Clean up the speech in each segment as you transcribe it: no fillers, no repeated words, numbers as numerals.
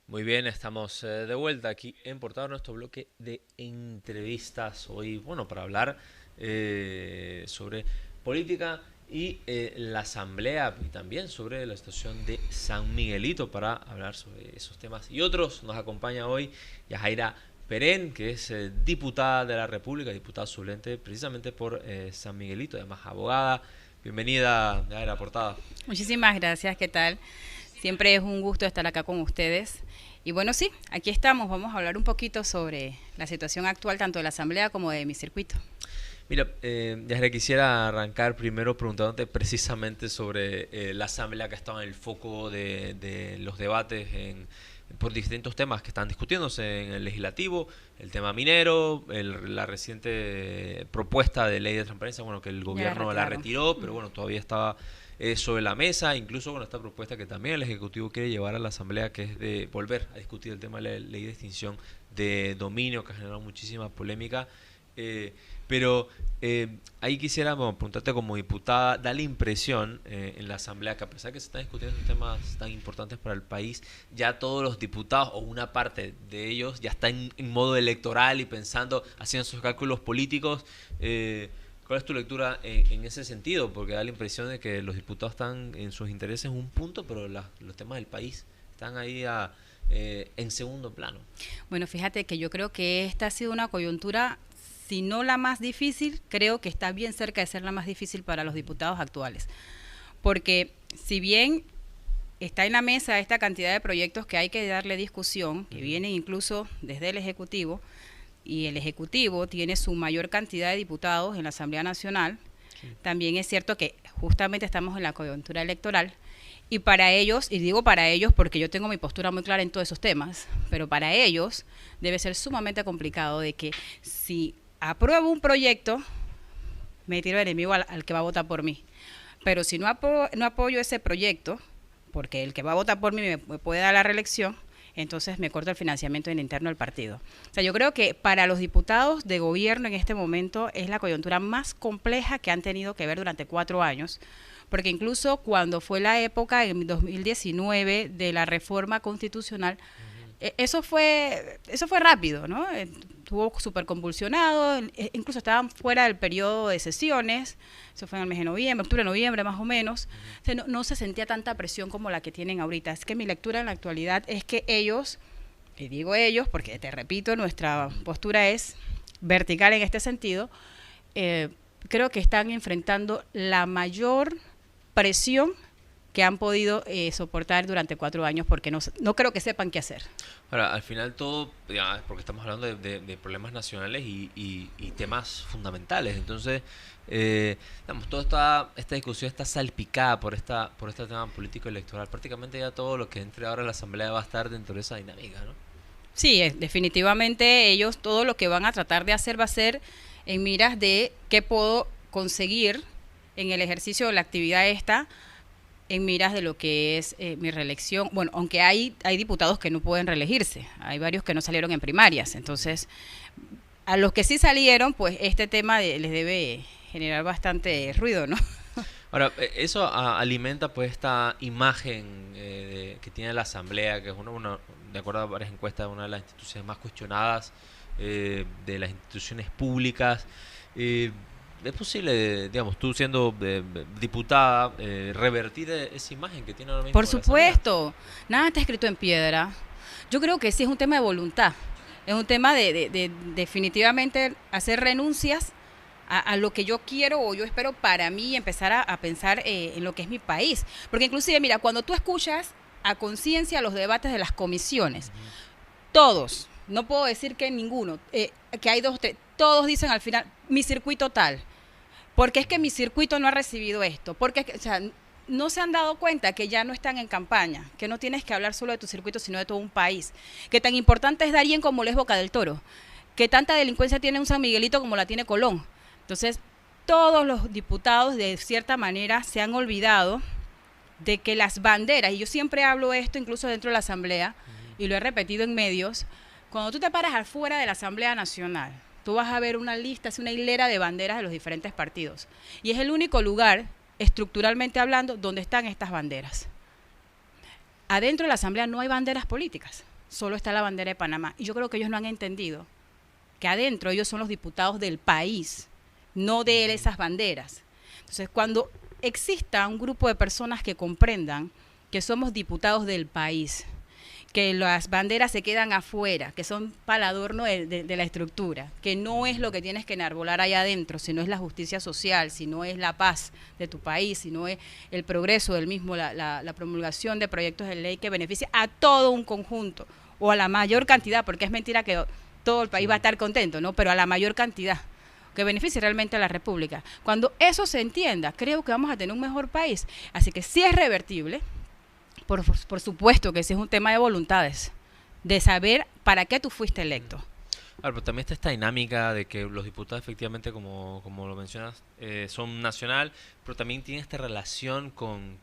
Muy bien, estamos de vuelta aquí en Portada, nuestro bloque de entrevistas. Hoy, bueno, para hablar sobre política y la asamblea y también sobre la situación de San Miguelito para hablar sobre esos temas y otros. Nos acompaña hoy Yajaira Perén, que es diputada de la República, diputada suplente precisamente por San Miguelito, además abogada. Bienvenida, Yajaira, a Portada. Muchísimas gracias, ¿qué tal? Siempre es un gusto estar acá con ustedes. Y bueno, sí, aquí estamos. Vamos a hablar un poquito sobre la situación actual tanto de la Asamblea como de mi circuito. Mira, Yahya, quisiera arrancar primero preguntándote precisamente sobre la asamblea que ha estado en el foco de los debates por distintos temas que están discutiéndose en el legislativo, el tema minero, la reciente propuesta de ley de transparencia, bueno, que el Ya la gobierno la retiraron. retiró, pero bueno, todavía estaba sobre la mesa, incluso con esta propuesta que también el Ejecutivo quiere llevar a la Asamblea, que es de volver a discutir el tema de la ley de extinción de dominio, que ha generado muchísima polémica. Eh, pero ahí quisiera, bueno, preguntarte como diputada, da la impresión en la Asamblea que a pesar de que se están discutiendo temas tan importantes para el país, ya todos los diputados o una parte de ellos ya están en modo electoral y pensando, haciendo sus cálculos políticos. ¿Cuál es tu lectura en ese sentido? Porque da la impresión de que los diputados están en sus intereses en un punto, pero los temas del país están ahí en segundo plano. Bueno, fíjate que yo creo que esta ha sido una coyuntura, si no la más difícil, creo que está bien cerca de ser la más difícil para los diputados actuales. Porque si bien está en la mesa esta cantidad de proyectos que hay que darle discusión, que vienen incluso desde el Ejecutivo, y el Ejecutivo tiene su mayor cantidad de diputados en la Asamblea Nacional, Sí. también es cierto que justamente estamos en la coyuntura electoral y para ellos, y digo para ellos porque yo tengo mi postura muy clara en todos esos temas, pero para ellos debe ser sumamente complicado de que si apruebo un proyecto, me tiro de enemigo al que va a votar por mí. Pero si no apoyo ese proyecto, porque el que va a votar por mí me puede dar la reelección, entonces me corta el financiamiento en interno del partido. O sea, yo creo que para los diputados de gobierno en este momento es la coyuntura más compleja que han tenido que ver durante 4 años, porque incluso cuando fue la época en 2019 de la reforma constitucional, Ujú. eso fue rápido, ¿no? Estuvo súper convulsionado, incluso estaban fuera del periodo de sesiones, eso fue en el mes de noviembre, octubre, noviembre más o menos. Ujú. O sea, no se sentía tanta presión como la que tienen ahorita. Es que mi lectura en la actualidad es que ellos, y digo ellos porque te repito, nuestra Ujú. postura es vertical en este sentido, eh, creo que están enfrentando la mayor presión que han podido soportar durante 4 años porque no creo que sepan qué hacer. Ahora, al final todo, ya, porque estamos hablando de problemas nacionales y temas fundamentales. Entonces, digamos, toda esta discusión está salpicada por este tema político electoral. Prácticamente ya todo lo que entre ahora en la Asamblea va a estar dentro de esa dinámica, ¿no? Sí, definitivamente ellos todo lo que van a tratar de hacer va a ser en miras de qué puedo conseguir en el ejercicio de la actividad esta, en miras de lo que es mi reelección. Bueno, aunque hay diputados que no pueden reelegirse, hay varios que no salieron en primarias, entonces a los que sí salieron, pues este tema les debe generar bastante ruido, ¿no? Ahora, eso alimenta pues esta imagen que tiene la Asamblea, que es de acuerdo a varias encuestas, una de las instituciones más cuestionadas de las instituciones públicas. Eh, ¿Es posible, digamos, tú siendo diputada, revertir esa imagen que tiene ahora Por mismo la Asamblea? supuesto, nada está escrito en piedra. Yo creo que sí es un tema de voluntad, es un tema de definitivamente hacer renuncias a lo que yo quiero o yo espero para mí y empezar a pensar en lo que es mi país. Porque inclusive, mira, cuando tú escuchas a conciencia los debates de las comisiones, Ujú. todos, no puedo decir que ninguno, que hay dos, tres, todos dicen al final, mi circuito tal, porque es que mi circuito no ha recibido esto, porque o sea, no se han dado cuenta que ya no están en campaña, que no tienes que hablar solo de tu circuito, sino de todo un país, que tan importante es Darien como lo es Boca del Toro, que tanta delincuencia tiene un San Miguelito como la tiene Colón. Entonces, todos los diputados de cierta manera se han olvidado de que las banderas, y yo siempre hablo esto incluso dentro de la Asamblea, Ujú. y lo he repetido en medios, cuando tú te paras afuera de la Asamblea Nacional, tú vas a ver una lista, es una hilera de banderas de los diferentes partidos. Y es el único lugar, estructuralmente hablando, donde están estas banderas. Adentro de la Asamblea no hay banderas políticas. solo está la bandera de Panamá. Y yo creo que ellos no han entendido que adentro ellos son los diputados del país, no de esas banderas. Entonces, cuando exista un grupo de personas que comprendan que somos diputados del país, que las banderas se quedan afuera, que son para el adorno de la estructura, que no es lo que tienes que enarbolar allá adentro, sino es la justicia social, sino es la paz de tu país, sino es el progreso del mismo, la promulgación de proyectos de ley que beneficie a todo un conjunto, o a la mayor cantidad, porque es mentira que todo el país va a estar contento, ¿no? Pero a la mayor cantidad, que beneficie realmente a la República. Cuando eso se entienda, creo que vamos a tener un mejor país. Así que sí es revertible. Por supuesto que ese es un tema de voluntades, de saber para qué tú fuiste electo. Claro, pero también está esta dinámica de que los diputados efectivamente, como lo mencionas, son nacional, pero también tienen esta relación con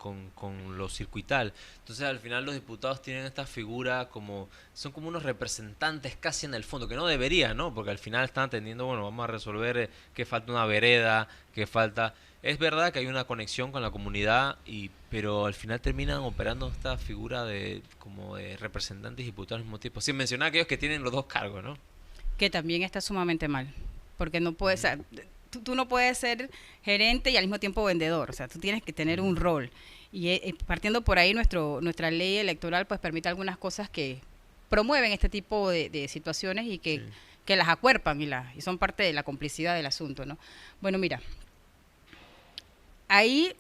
lo circuital. Entonces al final los diputados tienen esta figura son como unos representantes casi en el fondo, que no deberían, ¿no? Porque al final están atendiendo, bueno, vamos a resolver que falta una vereda, que falta... Es verdad que hay una conexión con la comunidad, pero al final terminan operando esta figura como de representantes y diputados al mismo tiempo. Sin mencionar aquellos que tienen los dos cargos, ¿no? Que también está sumamente mal, porque no puedes, o sea, tú no puedes ser gerente y al mismo tiempo vendedor, o sea, tú tienes que tener un rol. Y partiendo por ahí, nuestra ley electoral pues permite algunas cosas que promueven este tipo de situaciones y que las acuerpan y son parte de la complicidad del asunto, ¿no? Bueno, mira, ahí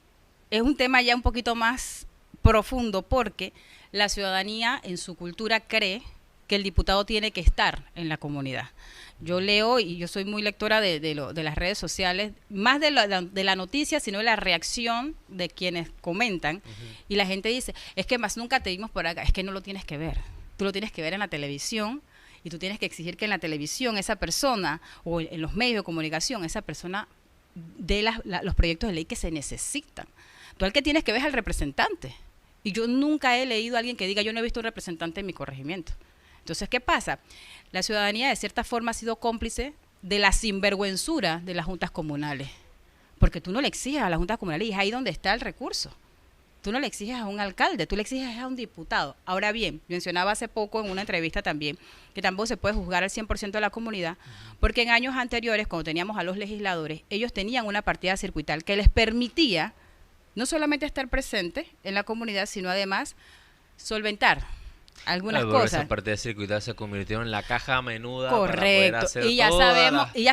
es un tema ya un poquito más profundo, porque la ciudadanía en su cultura cree que el diputado tiene que estar en la comunidad. Yo leo, y yo soy muy lectora de las redes sociales, más de la noticia, sino de la reacción de quienes comentan, y la gente dice, es que más nunca te vimos por acá. Es que no lo tienes que ver, tú lo tienes que ver en la televisión, y tú tienes que exigir que en la televisión esa persona, o en los medios de comunicación, esa persona dé los proyectos de ley que se necesitan. Tú al que tienes que ver es al representante, y yo nunca he leído a alguien que diga, yo no he visto un representante en mi corregimiento. Entonces, ¿qué pasa? La ciudadanía de cierta forma ha sido cómplice de la sinvergüenzura de las juntas comunales, porque tú no le exiges a las juntas comunales, y es ahí donde está el recurso. Tú no le exiges a un alcalde, tú le exiges a un diputado. Ahora bien, mencionaba hace poco en una entrevista también que tampoco se puede juzgar al 100% de la comunidad, porque en años anteriores, cuando teníamos a los legisladores, ellos tenían una partida circuital que les permitía no solamente estar presente en la comunidad, sino además solventar algunas cosas. Esa partida circuital se convirtió en la caja menuda. Correcto. Para poder hacer y ya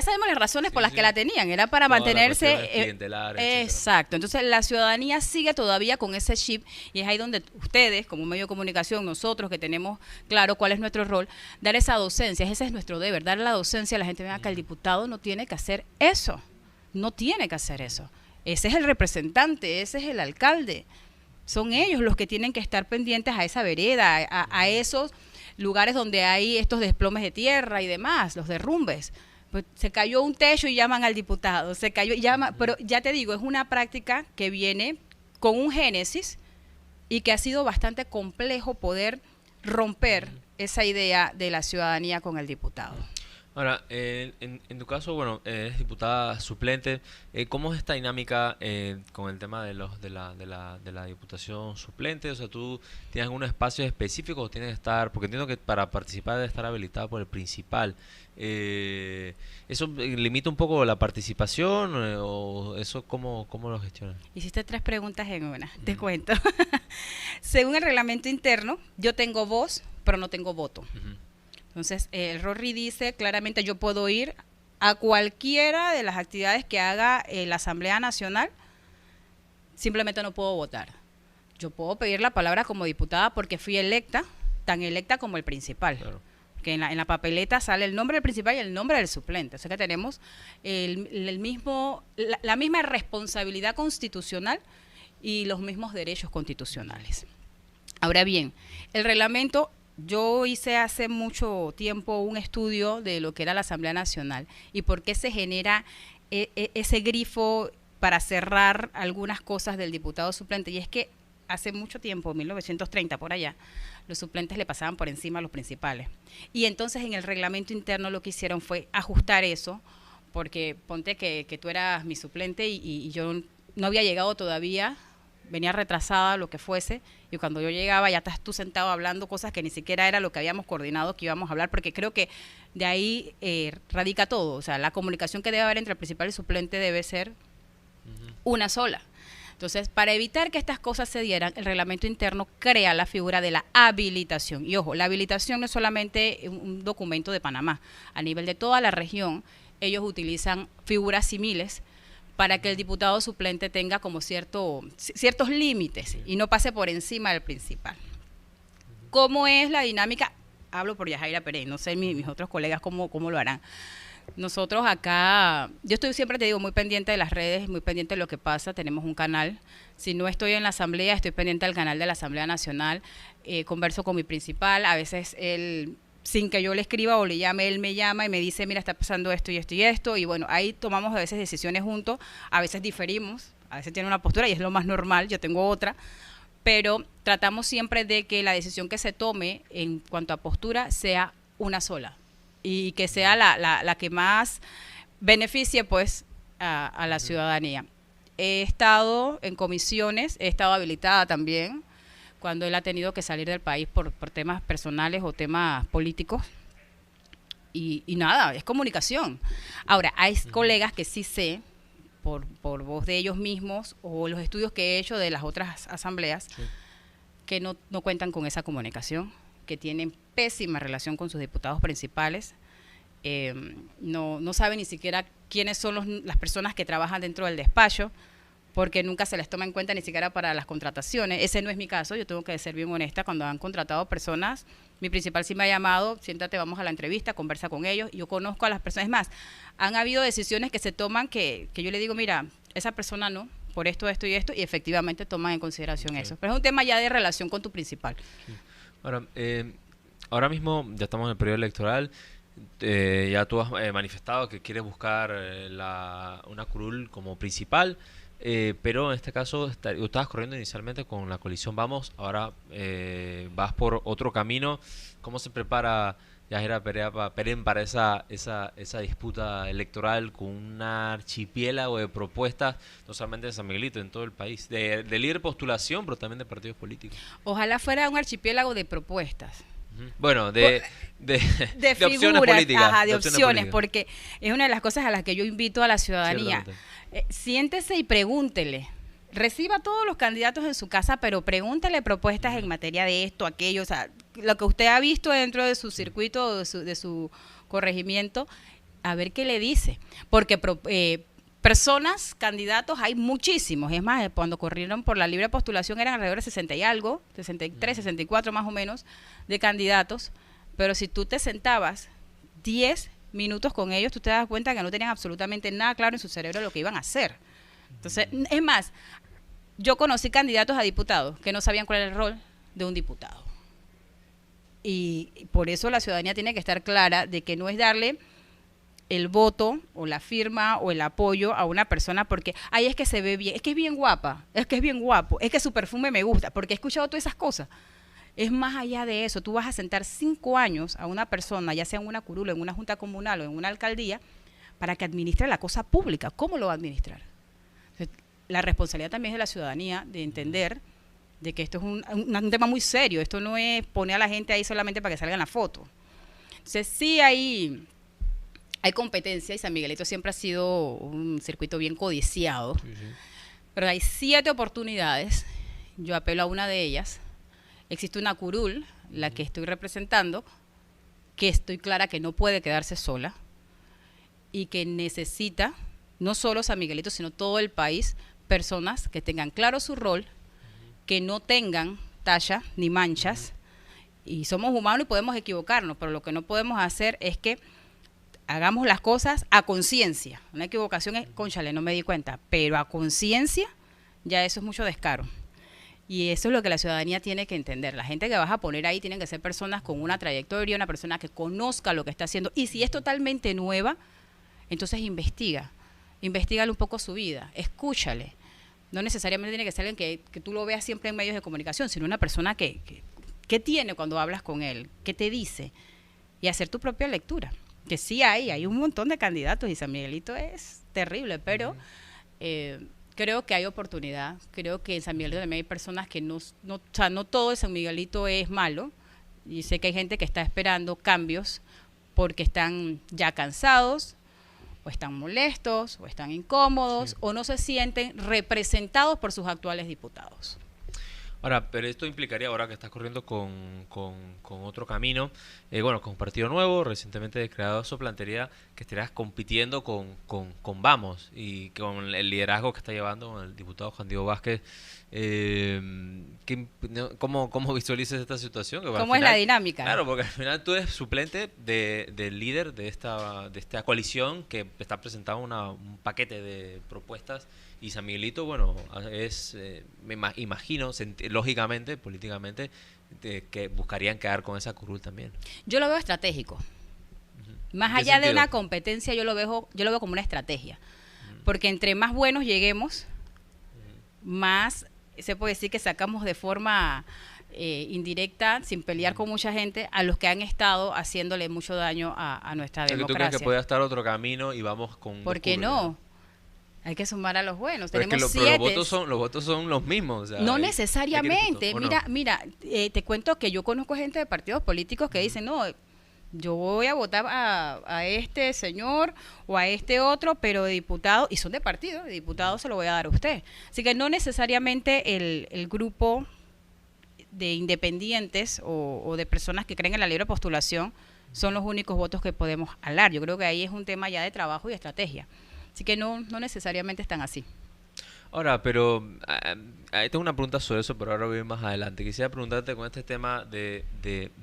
sabemos las razones por las que la tenían, era para mantenerse exacto. Entonces la ciudadanía sigue todavía con ese chip, y es ahí donde ustedes, como medio de comunicación, nosotros que tenemos claro cuál es nuestro rol, dar esa docencia. Ese es nuestro deber, dar la docencia a la gente. Venga, que el diputado no tiene que hacer eso, no tiene que hacer eso. Ese es el representante, ese es el alcalde. Son ellos los que tienen que estar pendientes a esa vereda, a esos lugares donde hay estos desplomes de tierra y demás, los derrumbes. Pues se cayó un techo y llaman al diputado, pero ya te digo, es una práctica que viene con un génesis y que ha sido bastante complejo poder romper esa idea de la ciudadanía con el diputado. Ahora, en tu caso, bueno, eres diputada suplente. ¿Cómo es esta dinámica con el tema de la diputación suplente? O sea, ¿tú tienes algunos espacios específicos o tienes que estar...? Porque entiendo que para participar debe estar habilitado por el principal. ¿Eso limita un poco la participación o eso cómo lo gestionas? Hiciste 3 preguntas en una, te cuento. Según el reglamento interno, yo tengo voz, pero no tengo voto. Entonces, el RORRI dice claramente, yo puedo ir a cualquiera de las actividades que haga la Asamblea Nacional, simplemente no puedo votar. Yo puedo pedir la palabra como diputada porque fui electa, tan electa como el principal. Claro. Que en la papeleta sale el nombre del principal y el nombre del suplente. O sea que tenemos la misma responsabilidad constitucional y los mismos derechos constitucionales. Ahora bien, el reglamento... Yo hice hace mucho tiempo un estudio de lo que era la Asamblea Nacional y por qué se genera ese grifo para cerrar algunas cosas del diputado suplente. Y es que hace mucho tiempo, 1930 por allá, los suplentes le pasaban por encima a los principales. Y entonces en el reglamento interno lo que hicieron fue ajustar eso, porque ponte que tú eras mi suplente y yo no había llegado todavía venía retrasada, lo que fuese, y cuando yo llegaba ya estás tú sentado hablando cosas que ni siquiera era lo que habíamos coordinado que íbamos a hablar, porque creo que de ahí radica todo. O sea, la comunicación que debe haber entre el principal y suplente debe ser una sola. Entonces, para evitar que estas cosas se dieran, el reglamento interno crea la figura de la habilitación. Y ojo, la habilitación no es solamente un documento de Panamá. A nivel de toda la región, ellos utilizan figuras similares para que el diputado suplente tenga como ciertos límites y no pase por encima del principal. ¿Cómo es la dinámica? Hablo por Yajaira Pérez, no sé mis otros colegas cómo lo harán. Nosotros acá, yo estoy siempre, te digo, muy pendiente de las redes, muy pendiente de lo que pasa, tenemos un canal. Si no estoy en la asamblea, estoy pendiente del canal de la Asamblea Nacional, converso con mi principal, a veces él, sin que yo le escriba o le llame, él me llama y me dice, mira, está pasando esto y esto y esto, y bueno, ahí tomamos a veces decisiones juntos, a veces diferimos, a veces tiene una postura y es lo más normal, yo tengo otra, pero tratamos siempre de que la decisión que se tome en cuanto a postura sea una sola y que sea la que más beneficie pues a la ciudadanía. He estado en comisiones, he estado habilitada también cuando él ha tenido que salir del país por temas personales o temas políticos y nada, es comunicación. Ahora, hay colegas que sí sé por voz de ellos mismos o los estudios que he hecho de las otras asambleas que no cuentan con esa comunicación, que tienen pésima relación con sus diputados principales, no saben ni siquiera quiénes son las personas que trabajan dentro del despacho, porque nunca se les toma en cuenta ni siquiera para las contrataciones. Ese no es mi caso, yo tengo que ser bien honesta, cuando han contratado personas, mi principal sí me ha llamado, siéntate, vamos a la entrevista, conversa con ellos, yo conozco a las personas, es más, han habido decisiones que se toman que yo le digo, mira, esa persona no, por esto, esto y esto, y efectivamente toman en consideración eso. Pero es un tema ya de relación con tu principal. Sí. Ahora mismo ya estamos en el periodo electoral, ya tú has manifestado que quieres buscar una curul como principal, pero en este caso tú estabas corriendo inicialmente con la coalición Vamos, ahora vas por otro camino. ¿Cómo se prepara Yajaira Perén para esa disputa electoral con un archipiélago de propuestas, no solamente de San Miguelito, en todo el país, de libre postulación, pero también de partidos políticos? Ojalá fuera un archipiélago de propuestas. Bueno, de figuras, opciones políticas. Ajá, de opciones, porque es una de las cosas a las que yo invito a la ciudadanía. Siéntese y pregúntele. Reciba a todos los candidatos en su casa, pero pregúntele propuestas en materia de esto, aquello, o sea, lo que usted ha visto dentro de su circuito, de su corregimiento, a ver qué le dice. Porque personas, candidatos, hay muchísimos. Es más, cuando corrieron por la libre postulación eran alrededor de 60 y algo, 63, 64 más o menos, de candidatos. Pero si tú te sentabas 10 minutos con ellos, tú te das cuenta que no tenían absolutamente nada claro en su cerebro de lo que iban a hacer. Entonces, es más, yo conocí candidatos a diputados que no sabían cuál era el rol de un diputado. Y por eso la ciudadanía tiene que estar clara de que no es darle el voto o la firma o el apoyo a una persona porque, ay, es que se ve bien, es que es bien guapa, es que es bien guapo, es que su perfume me gusta, porque he escuchado todas esas cosas. Es más allá de eso, tú vas a sentar 5 años a una persona, ya sea en una curula, en una junta comunal o en una alcaldía, para que administre la cosa pública. ¿Cómo lo va a administrar? Entonces, la responsabilidad también es de la ciudadanía de entender de que esto es un tema muy serio, esto no es poner a la gente ahí solamente para que salga en la foto. Entonces, sí hay competencia y San Miguelito siempre ha sido un circuito bien codiciado, pero hay 7 oportunidades, yo apelo a una de ellas. Existe una curul, la que estoy representando, que estoy clara que no puede quedarse sola y que necesita, no solo San Miguelito, sino todo el país, personas que tengan claro su rol, que no tengan talla ni manchas, y somos humanos y podemos equivocarnos, pero lo que no podemos hacer es que hagamos las cosas a conciencia. Una equivocación es, cónchale, no me di cuenta, pero a conciencia ya eso es mucho descaro. Y eso es lo que la ciudadanía tiene que entender. La gente que vas a poner ahí tienen que ser personas con una trayectoria, una persona que conozca lo que está haciendo. Y si es totalmente nueva, entonces investígale un poco su vida, escúchale. No necesariamente tiene que ser alguien que tú lo veas siempre en medios de comunicación, sino una persona que tiene cuando hablas con él, qué te dice, y hacer tu propia lectura. Que sí hay un montón de candidatos y San Miguelito es terrible, pero... Creo que hay oportunidad. Creo que en San Miguelito también hay personas que o sea, no todo de San Miguelito es malo. Y sé que hay gente que está esperando cambios porque están ya cansados, o están molestos, o están incómodos, Sí. o no se sienten representados por sus actuales diputados. Ahora, pero esto implicaría, ahora que estás corriendo con otro camino, bueno, con un partido nuevo, recientemente creado, eso plantearía que estarías compitiendo con Vamos y con el liderazgo que está llevando el diputado Juan Diego Vázquez. ¿Cómo visualizas esta situación? Que al ¿Cómo es la final, dinámica? claro, porque al final tú eres suplente del líder de esta coalición que está presentando un paquete de propuestas y San Miguelito, bueno, imagino, lógicamente, políticamente, que buscarían quedar con esa curul también. Yo lo veo estratégico. Más ¿En qué allá de sentido? una competencia, yo lo veo como una estrategia. Porque entre más buenos lleguemos, más se puede decir que sacamos de forma indirecta, sin pelear con mucha gente, a los que han estado haciéndole mucho daño a nuestra O sea, que tú crees democracia. que puede estar otro camino y vamos con ¿Por dos qué currules, no? Hay que sumar a los buenos. Pero es que Tenemos pero 7. los votos son los mismos. O sea, No ¿qué necesariamente. quieres tú? ¿O no? Mira, te cuento que yo conozco gente de partidos políticos que dicen, no, yo voy a votar a este señor o a este otro, pero de diputado, y son de partido, de diputado se lo voy a dar a usted. Así que no necesariamente el grupo de independientes o de personas que creen en la libre postulación son los únicos votos que podemos hablar. Yo creo que ahí es un tema ya de trabajo y estrategia. Así que no necesariamente están así. Ahora, pero tengo una pregunta sobre eso, pero ahora voy más adelante. Quisiera preguntarte con este tema de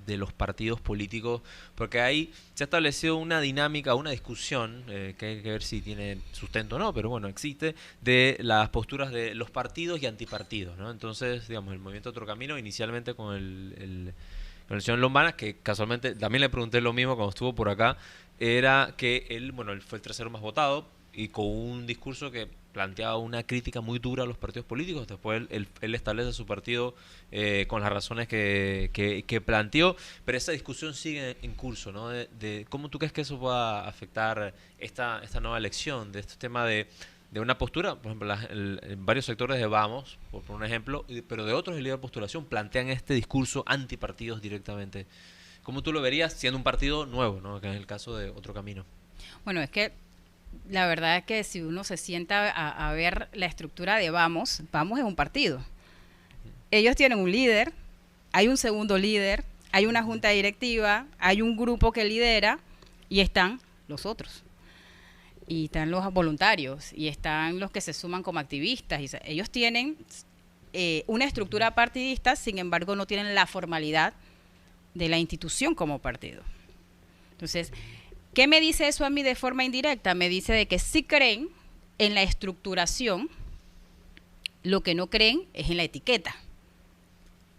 los partidos políticos, porque ahí se ha establecido una dinámica, una discusión, que hay que ver si tiene sustento o no, pero bueno, existe, de las posturas de los partidos y antipartidos, ¿no? Entonces, digamos, el movimiento Otro Camino, inicialmente con el señor Lombana, que casualmente también le pregunté lo mismo cuando estuvo por acá, era que él fue el tercero más votado y con un discurso que planteaba una crítica muy dura a los partidos políticos. Después él establece su partido con las razones que planteó, pero esa discusión sigue en curso, ¿no? De cómo tú crees que eso va a afectar esta nueva elección, de este tema de una postura, por ejemplo, en varios sectores de Vamos, por un ejemplo, pero de otros de libre postulación plantean este discurso antipartidos directamente. ¿Cómo tú lo verías siendo un partido nuevo, ¿no? Que es el caso de Otro Camino? Bueno, es que la verdad es que si uno se sienta a ver la estructura de Vamos es un partido. Ellos tienen un líder, hay un segundo líder, hay una junta directiva, hay un grupo que lidera y están los otros. Y están los voluntarios y están los que se suman como activistas. Ellos tienen una estructura partidista, sin embargo no tienen la formalidad de la institución como partido. Entonces, ¿qué me dice eso a mí de forma indirecta? Me dice de que sí creen en la estructuración, lo que no creen es en la etiqueta.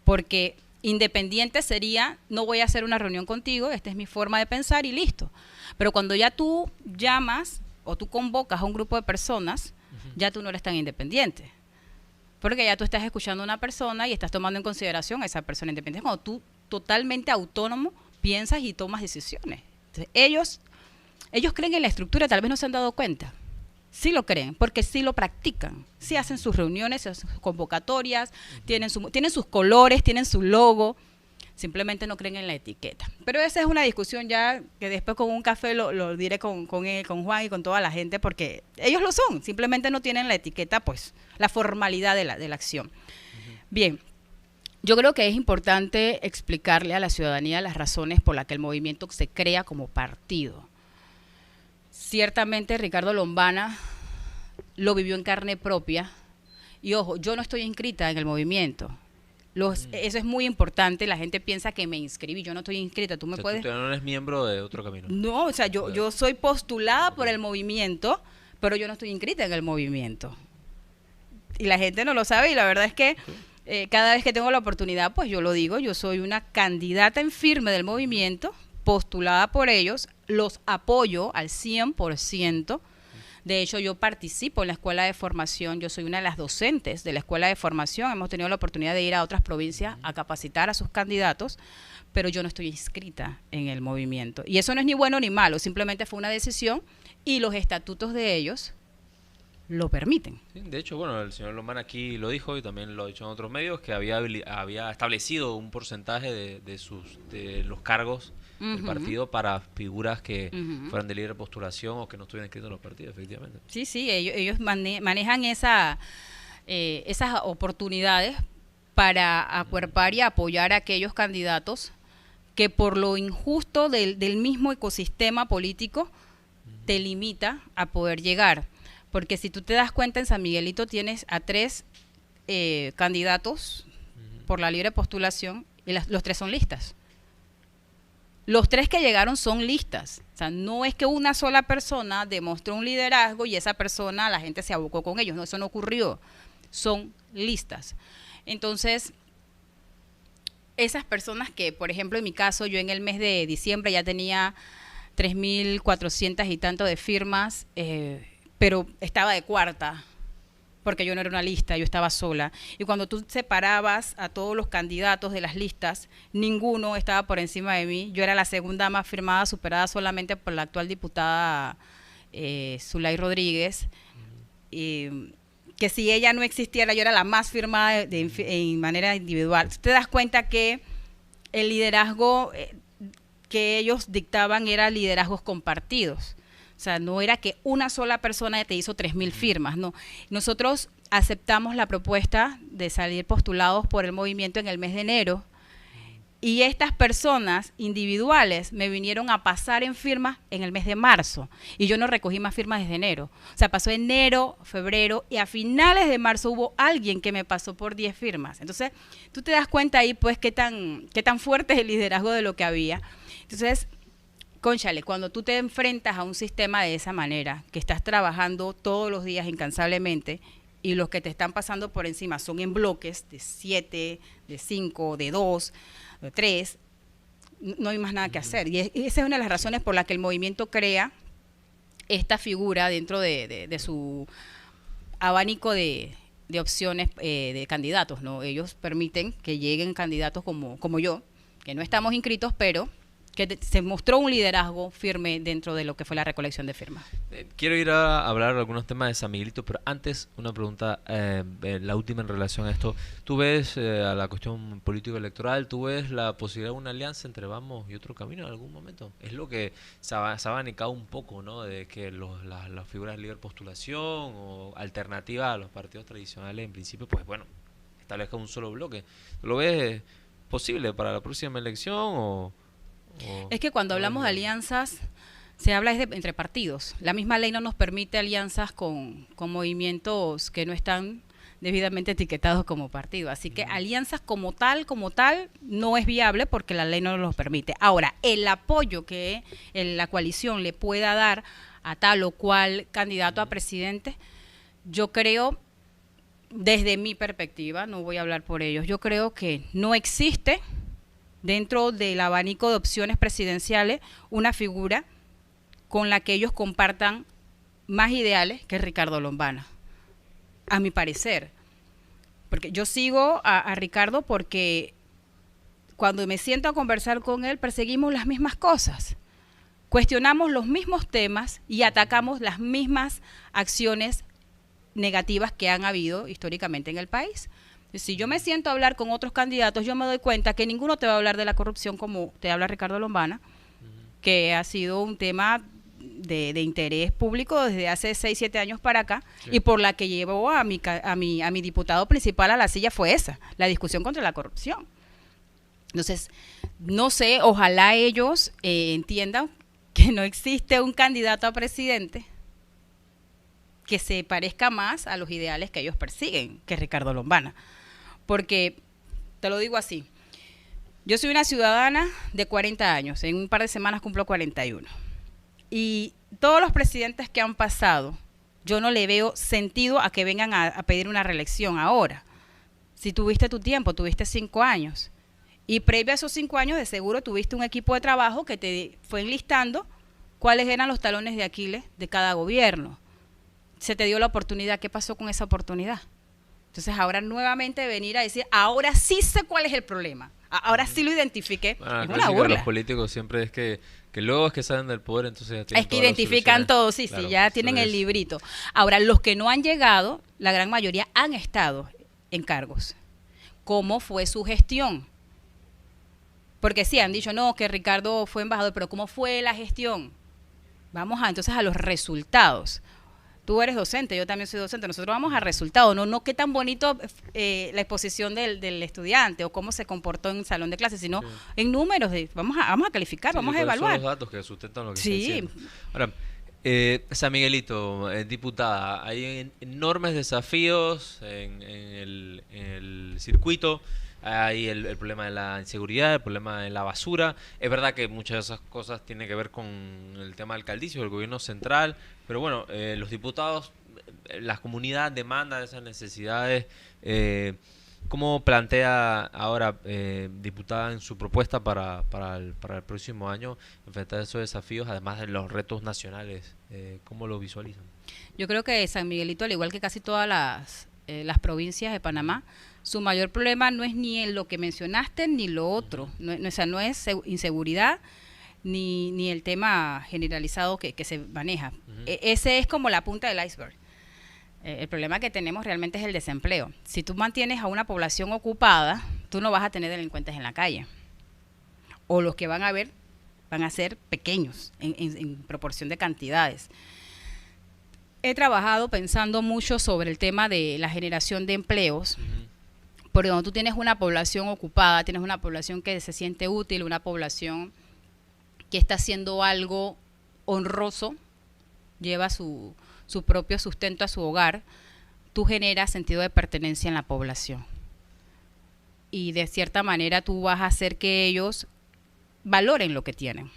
Porque independiente sería, no voy a hacer una reunión contigo, esta es mi forma de pensar y listo. Pero cuando ya tú llamas o tú convocas a un grupo de personas, ya tú no eres tan independiente. Porque ya tú estás escuchando a una persona y estás tomando en consideración a esa persona independiente. Cuando tú totalmente autónomo piensas y tomas decisiones. Entonces, ellos creen en la estructura, tal vez no se han dado cuenta. Sí lo creen, porque sí lo practican. Sí hacen sus reuniones, sus convocatorias, tienen sus colores, tienen su logo. Simplemente no creen en la etiqueta. Pero esa es una discusión ya que después con un café lo diré con él, con Juan y con toda la gente, porque ellos lo son. Simplemente no tienen la etiqueta, pues, la formalidad de la acción. Bien. Yo creo que es importante explicarle a la ciudadanía las razones por las que el movimiento se crea como partido. Ciertamente Ricardo Lombana lo vivió en carne propia y ojo, yo no estoy inscrita en el movimiento. Eso es muy importante, la gente piensa que me inscribí, yo no estoy inscrita, tú me puedes... Tú no eres miembro de Otro Camino. No, o sea, yo soy postulada por el movimiento, pero yo no estoy inscrita en el movimiento. Y la gente no lo sabe y la verdad es que cada vez que tengo la oportunidad, pues yo lo digo, yo soy una candidata en firme del movimiento, postulada por ellos, los apoyo al 100%. De hecho, yo participo en la escuela de formación, yo soy una de las docentes de la escuela de formación, hemos tenido la oportunidad de ir a otras provincias a capacitar a sus candidatos, pero yo no estoy inscrita en el movimiento. Y eso no es ni bueno ni malo, simplemente fue una decisión y los estatutos de ellos lo permiten. Sí, de hecho, bueno, el señor Lombana aquí lo dijo y también lo ha dicho en otros medios, que había establecido un porcentaje de los cargos del Ujú, partido para figuras que ujú. fueran de libre postulación o que no estuvieran inscritos en los partidos, efectivamente. Sí, sí, ellos manejan esas oportunidades para acuerpar y apoyar a aquellos candidatos que por lo injusto del mismo ecosistema político te limita a poder llegar. Porque si tú te das cuenta, en San Miguelito tienes a 3 candidatos por la libre postulación y los 3 son listas. Los 3 que llegaron son listas. O sea, no es que una sola persona demostró un liderazgo y esa persona, la gente se abocó con ellos. No, eso no ocurrió. Son listas. Entonces, esas personas que, por ejemplo, en mi caso, yo en el mes de diciembre ya tenía 3.400 y tanto de firmas, pero estaba de cuarta, porque yo no era una lista, yo estaba sola. Y cuando tú separabas a todos los candidatos de las listas, ninguno estaba por encima de mí. Yo era la segunda más firmada, superada solamente por la actual diputada Zulay Rodríguez. Que si ella no existiera, yo era la más firmada en manera individual. Te das cuenta que el liderazgo que ellos dictaban era liderazgos compartidos. O sea, no era que una sola persona te hizo 3.000 firmas, no. Nosotros aceptamos la propuesta de salir postulados por el movimiento en el mes de enero y estas personas individuales me vinieron a pasar en firmas en el mes de marzo y yo no recogí más firmas desde enero. O sea, pasó enero, febrero y a finales de marzo hubo alguien que me pasó por 10 firmas. Entonces, tú te das cuenta ahí pues qué tan fuerte es el liderazgo de lo que había. Entonces, cónchale, cuando tú te enfrentas a un sistema de esa manera, que estás trabajando todos los días incansablemente y los que te están pasando por encima son en bloques de 7, de 5, de 2, de 3, no hay más nada que hacer. Y esa es una de las razones por las que el movimiento crea esta figura dentro de su abanico de opciones de candidatos, ¿no? Ellos permiten que lleguen candidatos como yo, que no estamos inscritos, pero que se mostró un liderazgo firme dentro de lo que fue la recolección de firmas. Quiero ir a hablar de algunos temas de San Miguelito, pero antes una pregunta, la última en relación a esto. ¿Tú ves a la cuestión político-electoral, tú ves la posibilidad de una alianza entre Vamos y Otro Camino en algún momento? Es lo que se ha abanicado un poco, ¿no? De que las figuras de libre postulación o alternativa a los partidos tradicionales, en principio, pues bueno, establezca un solo bloque. ¿Lo ves posible para la próxima elección o Es que cuando no ves hablamos de viable? alianzas, se habla entre partidos. La misma ley no nos permite alianzas con movimientos que no están debidamente etiquetados como partido. Así que alianzas como tal, no es viable porque la ley no nos lo permite. Ahora, el apoyo que la coalición le pueda dar a tal o cual candidato a presidente, yo creo, desde mi perspectiva, no voy a hablar por ellos, yo creo que no existe dentro del abanico de opciones presidenciales una figura con la que ellos compartan más ideales que Ricardo Lombana, a mi parecer. Porque yo sigo a Ricardo porque cuando me siento a conversar con él perseguimos las mismas cosas, cuestionamos los mismos temas y atacamos las mismas acciones negativas que han habido históricamente en el país. Si yo me siento a hablar con otros candidatos, yo me doy cuenta que ninguno te va a hablar de la corrupción como te habla Ricardo Lombana, que ha sido un tema de interés público desde hace 6, 7 años para acá, Sí. y por la que llevó a mi diputado principal a la silla fue esa, la discusión contra la corrupción. Entonces, no sé, ojalá ellos entiendan que no existe un candidato a presidente que se parezca más a los ideales que ellos persiguen que Ricardo Lombana. Porque, te lo digo así, yo soy una ciudadana de 40 años, en un par de semanas cumplo 41. Y todos los presidentes que han pasado, yo no le veo sentido a que vengan a pedir una reelección ahora. Si tuviste tu tiempo, tuviste 5 años. Y previo a esos 5 años, de seguro tuviste un equipo de trabajo que te fue enlistando cuáles eran los talones de Aquiles de cada gobierno. Se te dio la oportunidad, ¿qué pasó con esa oportunidad? Entonces ahora nuevamente venir a decir, ahora sí sé cuál es el problema. Ahora sí lo identifiqué. Bueno, la Es una clásica de los burla. políticos siempre es que luego es que salen del poder, entonces ya tienen Es que todas las identifican soluciones. todo, sí, Claro, ya eso tienen el es. librito. Ahora, los que no han llegado, la gran mayoría han estado en cargos. ¿Cómo fue su gestión? Porque sí, han dicho, no, que Ricardo fue embajador, pero ¿cómo fue la gestión? Vamos entonces a los resultados. Tú eres docente, yo también soy docente, nosotros vamos a resultados, no qué tan bonito la exposición del estudiante o cómo se comportó en el salón de clases, sino Sí. en números, vamos a calificar, Sí, vamos a ¿cuáles son evaluar. los datos que sustentan lo que está Sí, diciendo? Ahora, San Miguelito, diputada, hay enormes desafíos en el circuito. Hay el problema de la inseguridad, el problema de la basura. Es verdad que muchas de esas cosas tienen que ver con el tema del caldicio, del gobierno central, pero bueno, los diputados, las comunidades demandan esas necesidades. eh, ¿Cómo plantea ahora, diputada, en su propuesta para el próximo año enfrentar esos desafíos, además de los retos nacionales? ¿Cómo lo visualizan? yo creo que San Miguelito, al igual que casi todas las provincias de Panamá, su mayor problema no es ni en lo que mencionaste ni lo otro. O sea, no es inseguridad ni el tema generalizado que se maneja. Ujú. Ese es como la punta del iceberg. El problema que tenemos realmente es el desempleo. Si tú mantienes a una población ocupada, tú no vas a tener delincuentes en la calle. O los que van a ver van a ser pequeños en proporción de cantidades. He trabajado pensando mucho sobre el tema de la generación de empleos, Ujú. porque cuando tú tienes una población ocupada, tienes una población que se siente útil, una población que está haciendo algo honroso, lleva su propio sustento a su hogar, tú generas sentido de pertenencia en la población. Y de cierta manera tú vas a hacer que ellos valoren lo que tienen.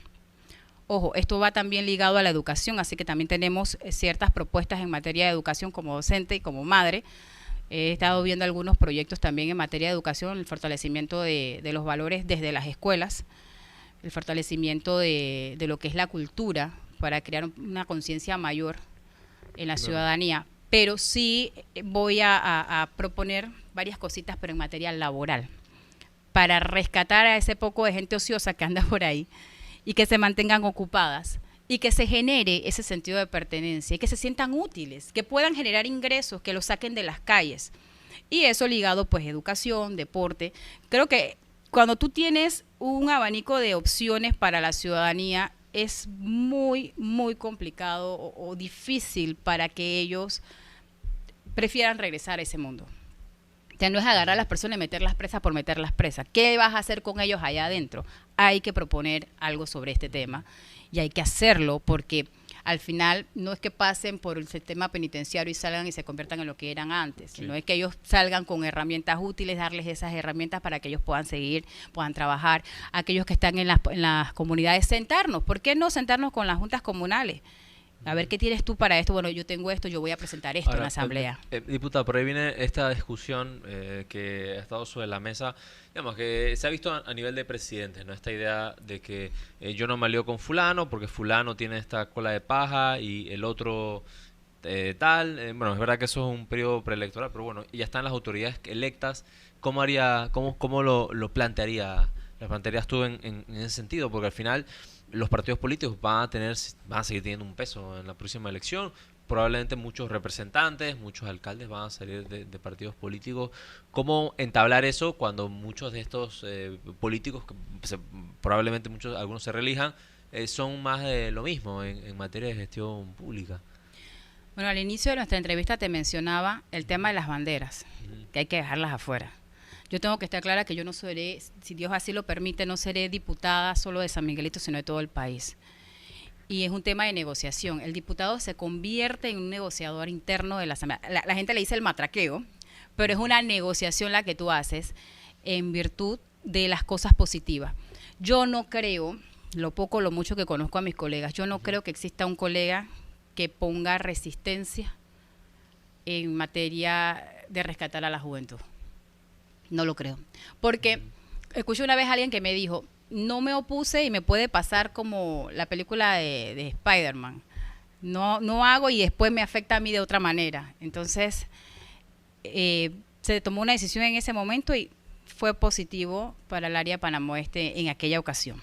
Ojo, esto va también ligado a la educación, así que también tenemos ciertas propuestas en materia de educación como docente y como madre. He estado viendo algunos proyectos también en materia de educación, el fortalecimiento de los valores desde las escuelas, el fortalecimiento de lo que es la cultura para crear una conciencia mayor en la ciudadanía. Pero sí voy a proponer varias cositas, pero en materia laboral, para rescatar a ese poco de gente ociosa que anda por ahí y que se mantengan ocupadas y que se genere ese sentido de pertenencia y que se sientan útiles, que puedan generar ingresos, que los saquen de las calles. Y eso ligado pues educación, deporte. Creo que cuando tú tienes un abanico de opciones para la ciudadanía, es muy, muy complicado o difícil para que ellos prefieran regresar a ese mundo. O sea, no es agarrar a las personas y meterlas presas por meterlas presas. ¿Qué vas a hacer con ellos allá adentro? Hay que proponer algo sobre este tema y hay que hacerlo porque al final no es que pasen por el sistema penitenciario y salgan y se conviertan en lo que eran antes, sino es que ellos salgan con herramientas útiles, darles esas herramientas para que ellos puedan seguir, puedan trabajar. Aquellos que están en las comunidades, sentarnos. ¿Por qué no sentarnos con las juntas comunales? A ver, ¿qué tienes tú para esto? Bueno, yo tengo esto, yo voy a presentar esto en la asamblea. Diputada, por ahí viene esta discusión que ha estado sobre la mesa, digamos, que se ha visto a nivel de presidentes, ¿no? Esta idea de que yo no me alío con fulano porque fulano tiene esta cola de paja y el otro tal. Bueno, es verdad que eso es un periodo preelectoral, pero bueno, y ya están las autoridades electas. ¿Cómo lo plantearías tú en ese sentido? Porque al final los partidos políticos van a seguir teniendo un peso en la próxima elección. Probablemente muchos representantes, muchos alcaldes van a salir de partidos políticos. ¿Cómo entablar eso cuando muchos de estos políticos, probablemente algunos se reelijan, son más de lo mismo en materia de gestión pública? Bueno, al inicio de nuestra entrevista te mencionaba el tema de las banderas, Ujú. que hay que dejarlas afuera. Yo tengo que estar clara que yo no seré, si Dios así lo permite, no seré diputada solo de San Miguelito, sino de todo el país. Y es un tema de negociación. El diputado se convierte en un negociador interno de la Asamblea. La gente le dice el matraqueo, pero es una negociación la que tú haces en virtud de las cosas positivas. Yo no creo, lo poco o lo mucho que conozco a mis colegas, yo no creo que exista un colega que ponga resistencia en materia de rescatar a la juventud. No lo creo. Porque escuché una vez a alguien que me dijo, no me opuse y me puede pasar como la película de Spider-Man. No hago y después me afecta a mí de otra manera. Entonces, se tomó una decisión en ese momento y fue positivo para el área de Panamá Oeste en aquella ocasión.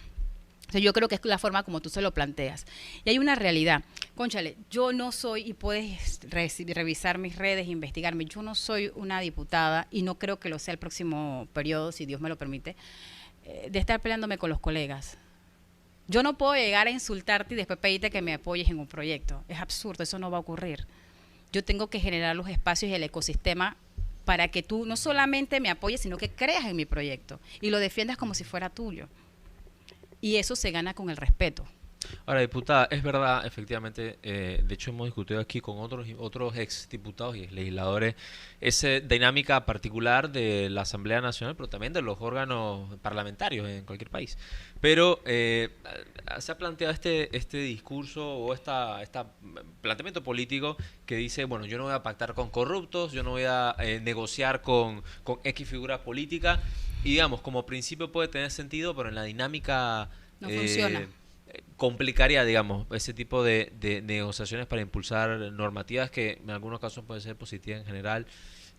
Entonces, yo creo que es la forma como tú se lo planteas. Y hay una realidad. Cónchale, yo no soy, y puedes revisar mis redes, investigarme, yo no soy una diputada, y no creo que lo sea el próximo periodo, si Dios me lo permite, de estar peleándome con los colegas. Yo no puedo llegar a insultarte y después pedirte que me apoyes en un proyecto. Es absurdo, eso no va a ocurrir. Yo tengo que generar los espacios y el ecosistema para que tú no solamente me apoyes, sino que creas en mi proyecto y lo defiendas como si fuera tuyo. Y eso se gana con el respeto. Ahora, diputada, es verdad, efectivamente, de hecho hemos discutido aquí con otros ex diputados y legisladores esa dinámica particular de la Asamblea Nacional, pero también de los órganos parlamentarios en cualquier país. Pero se ha planteado este discurso o este planteamiento político que dice, bueno, yo no voy a pactar con corruptos, yo no voy a negociar con X figura política, y digamos, como principio puede tener sentido, pero en la dinámica no funciona. Complicaría, digamos, ese tipo de negociaciones para impulsar normativas que en algunos casos pueden ser positivas en general.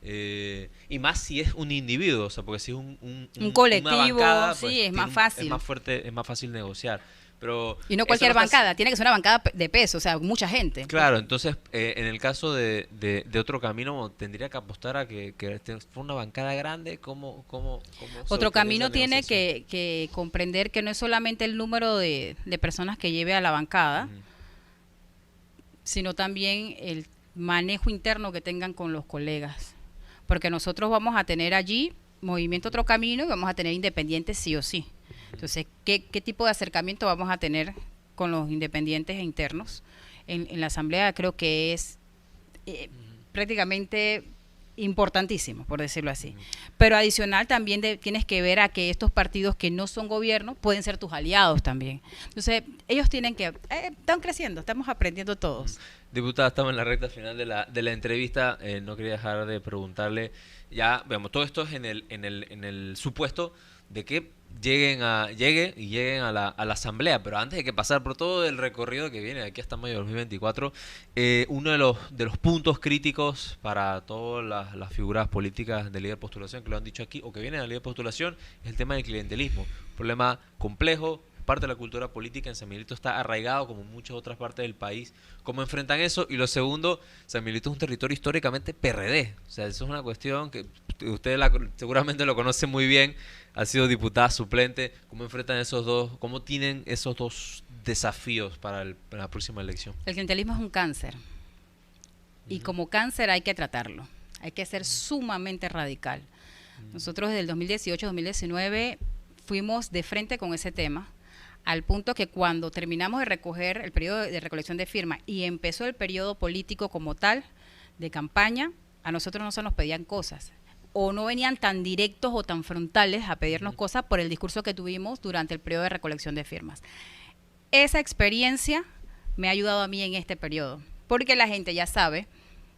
Y más si es un individuo, o sea, porque si es un colectivo, una bancada, sí, pues, es más fácil. Es más fuerte, es más fácil negociar. Pero y no cualquier bancada, tiene que ser una bancada de peso, o sea, mucha gente. Claro, entonces en el caso de Otro Camino tendría que apostar a que fue una bancada grande. ¿Cómo Otro Camino tiene que comprender que no es solamente el número de personas que lleve a la bancada, sino también el manejo interno que tengan con los colegas. Porque nosotros vamos a tener allí Movimiento Otro Camino y vamos a tener independientes sí o sí. Entonces, ¿qué tipo de acercamiento vamos a tener con los independientes e internos en la Asamblea? Creo que es prácticamente importantísimo, por decirlo así. Pero adicional también tienes que ver a que estos partidos que no son gobierno pueden ser tus aliados también. Entonces, ellos tienen que... están creciendo, estamos aprendiendo todos. Diputada, estamos en la recta final de la entrevista. No quería dejar de preguntarle, ya, veamos, todo esto es en el supuesto de que lleguen a la Asamblea, pero antes de que pasar por todo el recorrido que viene de aquí hasta mayo de 2024, uno de los puntos críticos para todas las figuras políticas de líder postulación que lo han dicho aquí o que vienen a líder postulación es el tema del clientelismo, un problema complejo, parte de la cultura política. En San Miguelito está arraigado como en muchas otras partes del país. ¿Cómo enfrentan eso? Y lo segundo, San Miguelito es un territorio históricamente PRD, o sea, eso es una cuestión que usted seguramente lo conoce muy bien, ha sido diputada suplente. ¿Cómo enfrentan cómo tienen esos dos desafíos para la próxima elección? El clientelismo es un cáncer y como cáncer hay que tratarlo, hay que ser sumamente radical. Nosotros desde el 2018-2019 fuimos de frente con ese tema, al punto que cuando terminamos de recoger el periodo de recolección de firmas y empezó el periodo político como tal, de campaña, a nosotros no se nos pedían cosas, o no venían tan directos o tan frontales a pedirnos cosas por el discurso que tuvimos durante el periodo de recolección de firmas. Esa experiencia me ha ayudado a mí en este periodo, porque la gente ya sabe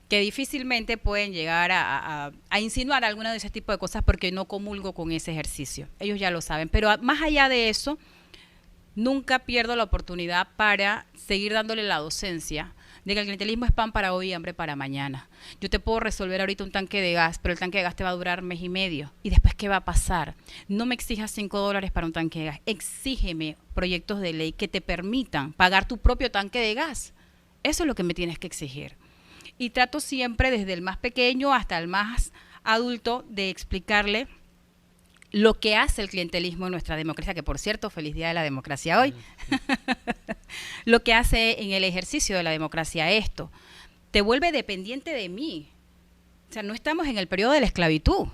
que difícilmente pueden llegar a insinuar alguna de ese tipo de cosas porque no comulgo con ese ejercicio. Ellos ya lo saben, pero más allá de eso, nunca pierdo la oportunidad para seguir dándole la docencia de que el clientelismo es pan para hoy y hambre para mañana. Yo te puedo resolver ahorita un tanque de gas, pero el tanque de gas te va a durar 1 mes y medio. ¿Y después qué va a pasar? No me exijas $5 para un tanque de gas. Exígeme proyectos de ley que te permitan pagar tu propio tanque de gas. Eso es lo que me tienes que exigir. Y trato siempre, desde el más pequeño hasta el más adulto, de explicarle lo que hace el clientelismo en nuestra democracia, que por cierto, feliz día de la democracia hoy, lo que hace en el ejercicio de la democracia esto, te vuelve dependiente de mí. O sea, no estamos en el periodo de la esclavitud.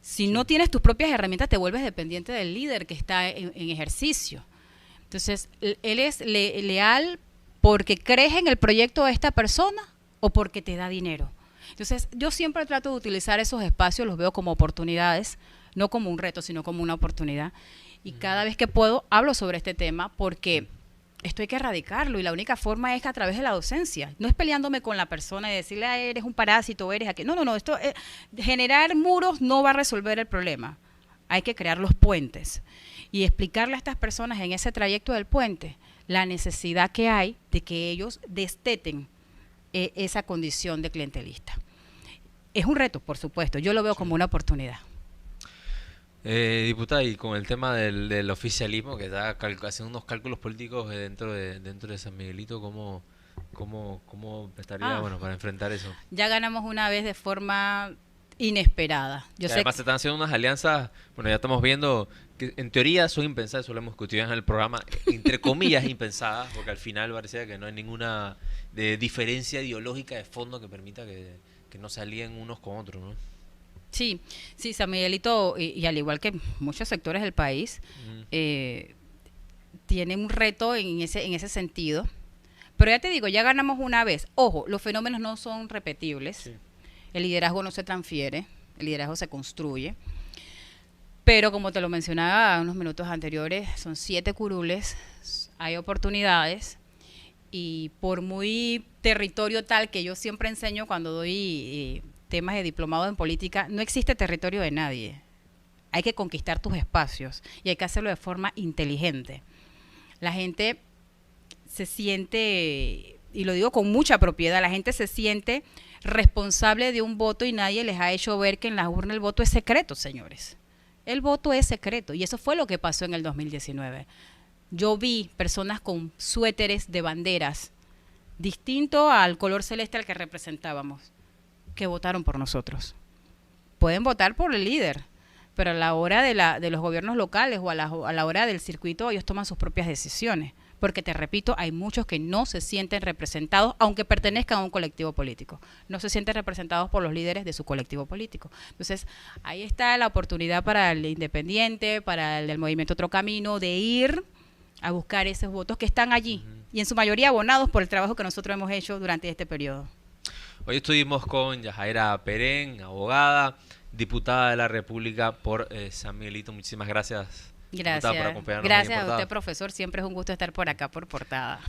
Si no tienes tus propias herramientas, te vuelves dependiente del líder que está en ejercicio. Entonces, él es leal porque crees en el proyecto de esta persona o porque te da dinero. Entonces, yo siempre trato de utilizar esos espacios, los veo como oportunidades, no como un reto, sino como una oportunidad. Y cada vez que puedo, hablo sobre este tema porque esto hay que erradicarlo y la única forma es a través de la docencia. No es peleándome con la persona y decirle, eres un parásito, eres aquí. No, esto generar muros no va a resolver el problema. Hay que crear los puentes y explicarle a estas personas en ese trayecto del puente la necesidad que hay de que ellos desteten esa condición de clientelista. Es un reto, por supuesto. Yo lo veo como una oportunidad. Diputada, y con el tema del oficialismo que está haciendo unos cálculos políticos dentro de San Miguelito, ¿cómo estaría Ah, bueno para enfrentar eso? ya ganamos una vez de forma inesperada. Yo Y sé, además se están haciendo unas alianzas, bueno, ya estamos viendo que en teoría son impensadas, eso lo hemos discutido en el programa, entre comillas impensadas, porque al final parecía que no hay ninguna diferencia ideológica de fondo que permita que no se alíen unos con otros, ¿no? sí, sí, San Miguelito, y al igual que muchos sectores del país, Mm, eh, tienen un reto en ese sentido. Pero ya te digo, ya ganamos una vez. Ojo, los fenómenos no son repetibles. sí. El liderazgo no se transfiere, el liderazgo se construye. Pero como te lo mencionaba unos minutos anteriores, son 7 curules, hay oportunidades y por muy territorio tal que yo siempre enseño cuando doy temas de diplomado en política, no existe territorio de nadie. Hay que conquistar tus espacios y hay que hacerlo de forma inteligente. La gente se siente, y lo digo con mucha propiedad, la gente se siente responsable de un voto y nadie les ha hecho ver que en la urna el voto es secreto, señores. El voto es secreto y eso fue lo que pasó en el 2019. Yo vi personas con suéteres de banderas distinto al color celeste al que representábamos, que votaron por nosotros. Pueden votar por el líder, pero a la hora de los gobiernos locales o a la hora del circuito ellos toman sus propias decisiones. Porque te repito, hay muchos que no se sienten representados, aunque pertenezcan a un colectivo político. No se sienten representados por los líderes de su colectivo político. Entonces, ahí está la oportunidad para el independiente, para el del movimiento Otro Camino, de ir a buscar esos votos que están allí Ujú. y en su mayoría abonados por el trabajo que nosotros hemos hecho durante este periodo. Hoy estuvimos con Yajaira Perén, abogada, diputada de la República por San Miguelito. Muchísimas gracias, diputada, por Gracias. acompañarnos hoy en Gracias a usted, Portada. profesor. Siempre es un gusto estar por acá por Portada.